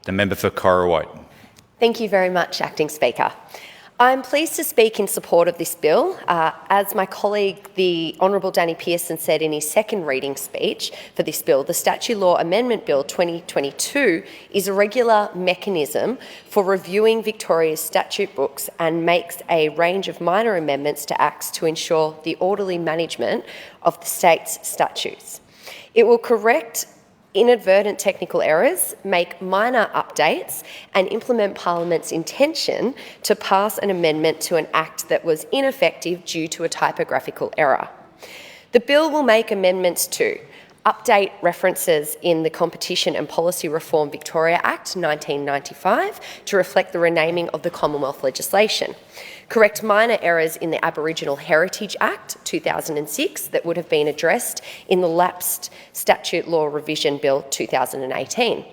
The member for Corriwhite. Thank you very much, Acting Speaker. I'm pleased to speak in support of this bill. As my colleague, the Honourable Danny Pearson, said in his second reading speech for this bill, the Statute Law Amendment Bill 2022 is a regular mechanism for reviewing Victoria's statute books and makes a range of minor amendments to acts to ensure the orderly management of the state's statutes. It will correct inadvertent technical errors, make minor updates and implement Parliament's intention to pass an amendment to an act that was ineffective due to a typographical error. The bill will make amendments to update references in the Competition and Policy Reform Victoria Act 1995 to reflect the renaming of the Commonwealth legislation, correct minor errors in the Aboriginal Heritage Act 2006 that would have been addressed in the lapsed Statute Law Revision Bill 2018,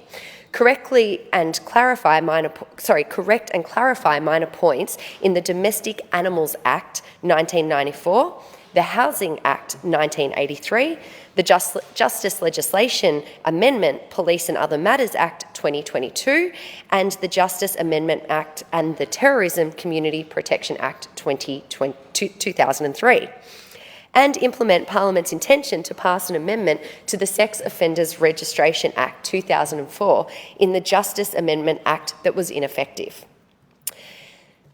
correct and clarify minor points in the Domestic Animals Act 1994, the Housing Act 1983, the Justice Legislation Amendment Police and Other Matters Act 2022, and the Justice Amendment Act and the Terrorism Community Protection Act 2003, and implement Parliament's intention to pass an amendment to the Sex Offenders Registration Act 2004 in the Justice Amendment Act that was ineffective.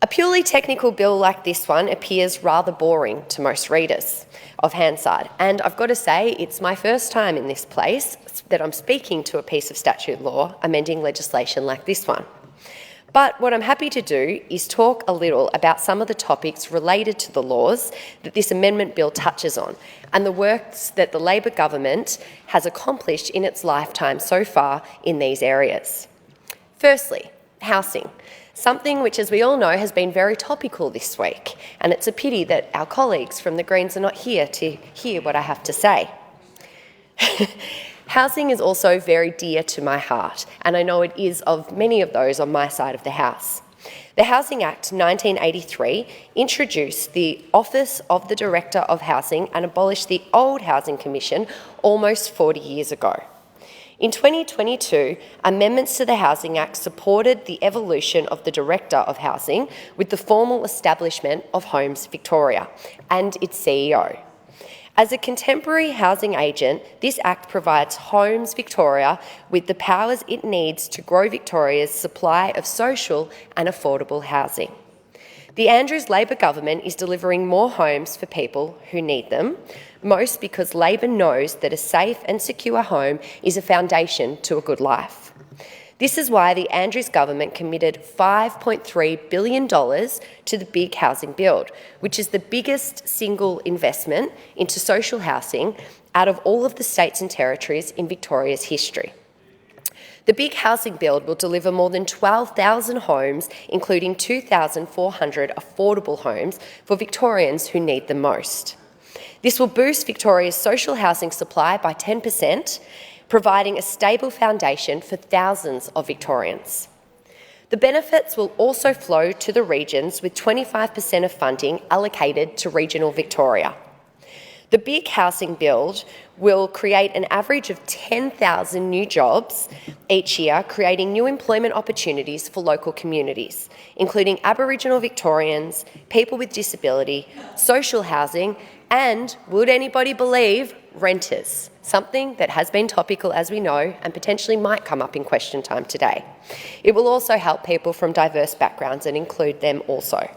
A purely technical bill like this one appears rather boring to most readers of Hansard, and I've got to say it's my first time in this place that I'm speaking to a piece of statute law amending legislation like this one. But what I'm happy to do is talk a little about some of the topics related to the laws that this amendment bill touches on and the works that the Labor government has accomplished in its lifetime so far in these areas. Firstly, housing. Something which, as we all know, has been very topical this week, and it's a pity that our colleagues from the Greens are not here to hear what I have to say. Housing is also very dear to my heart, and I know it is of many of those on my side of the House. The Housing Act 1983 introduced the Office of the Director of Housing and abolished the old Housing Commission almost 40 years ago. In 2022, amendments to the Housing Act supported the evolution of the Director of Housing with the formal establishment of Homes Victoria and its CEO. As a contemporary housing agent, this Act provides Homes Victoria with the powers it needs to grow Victoria's supply of social and affordable housing. The Andrews Labor government is delivering more homes for people who need them, most because Labor knows that a safe and secure home is a foundation to a good life. This is why the Andrews government committed $5.3 billion to the Big Housing Build, which is the biggest single investment into social housing out of all of the states and territories in Victoria's history. The Big Housing Build will deliver more than 12,000 homes, including 2,400 affordable homes for Victorians who need them most. This will boost Victoria's social housing supply by 10%, providing a stable foundation for thousands of Victorians. The benefits will also flow to the regions, with 25% of funding allocated to regional Victoria. The Big Housing Build will create an average of 10,000 new jobs each year, creating new employment opportunities for local communities, including Aboriginal Victorians, people with disability, social housing, and, would anybody believe, renters, something that has been topical, as we know, and potentially might come up in question time today. It will also help people from diverse backgrounds and include them also.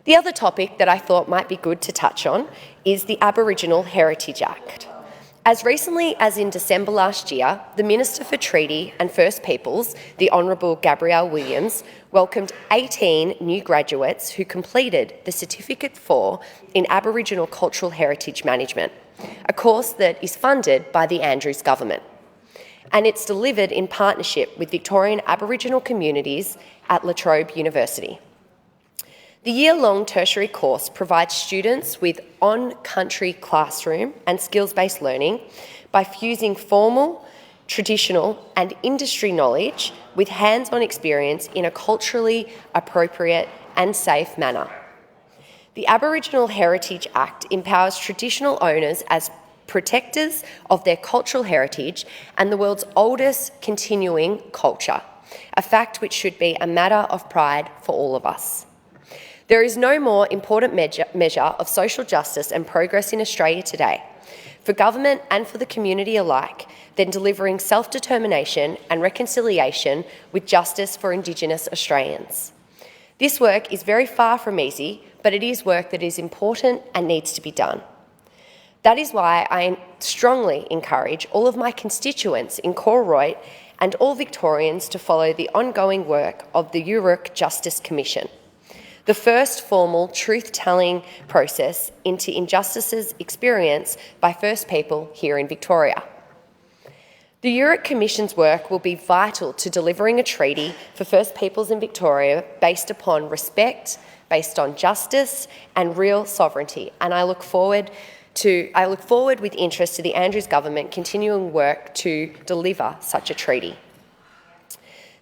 The other topic that I thought might be good to touch on is the Aboriginal Heritage Act. As recently as in December last year, the Minister for Treaty and First Peoples, the Honourable Gabrielle Williams, welcomed 18 new graduates who completed the Certificate 4 in Aboriginal Cultural Heritage Management, a course that is funded by the Andrews government. And it's delivered in partnership with Victorian Aboriginal communities at La Trobe University. The year-long tertiary course provides students with on-country classroom and skills-based learning by fusing formal, traditional and industry knowledge with hands-on experience in a culturally appropriate and safe manner. The Aboriginal Heritage Act empowers traditional owners as protectors of their cultural heritage and the world's oldest continuing culture, a fact which should be a matter of pride for all of us. There is no more important measure of social justice and progress in Australia today, for government and for the community alike, than delivering self-determination and reconciliation with justice for Indigenous Australians. This work is very far from easy, but it is work that is important and needs to be done. That is why I strongly encourage all of my constituents in Corroy and all Victorians to follow the ongoing work of the Uruk Justice Commission, the first formal truth-telling process into injustices experienced by First People here in Victoria. The Uruk Commission's work will be vital to delivering a treaty for First Peoples in Victoria based upon respect, based on justice and real sovereignty, and I look forward with interest to the Andrews government continuing work to deliver such a treaty.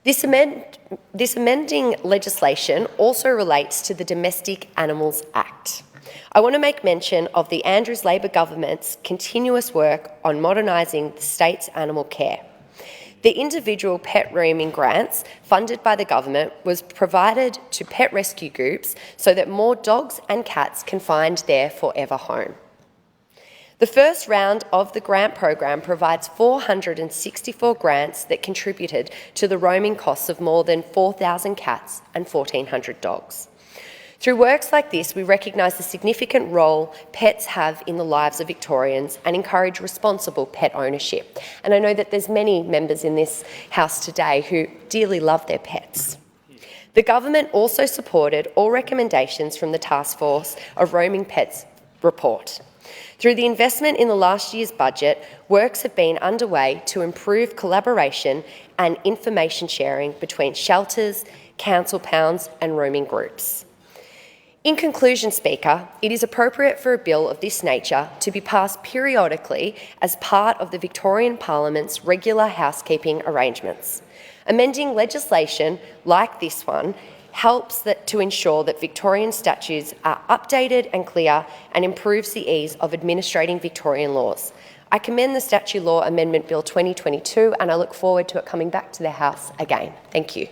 This amending legislation also relates to the Domestic Animals Act. I want to make mention of the Andrews Labor government's continuous work on modernising the state's animal care. The individual pet rooming grants funded by the government was provided to pet rescue groups so that more dogs and cats can find their forever home. The first round of the grant program provides 464 grants that contributed to the roaming costs of more than 4,000 cats and 1,400 dogs. Through works like this, we recognise the significant role pets have in the lives of Victorians and encourage responsible pet ownership. And I know that there's many members in this House today who dearly love their pets. The government also supported all recommendations from the Task Force of Roaming Pets report. Through the investment in the last year's budget, works have been underway to improve collaboration and information sharing between shelters, council pounds and roaming groups. In conclusion, Speaker, it is appropriate for a bill of this nature to be passed periodically as part of the Victorian Parliament's regular housekeeping arrangements. Amending legislation like this one helps to ensure that Victorian statutes are updated and clear and improves the ease of administrating Victorian laws. I commend the Statute Law Amendment Bill 2022 and I look forward to it coming back to the House again. Thank you.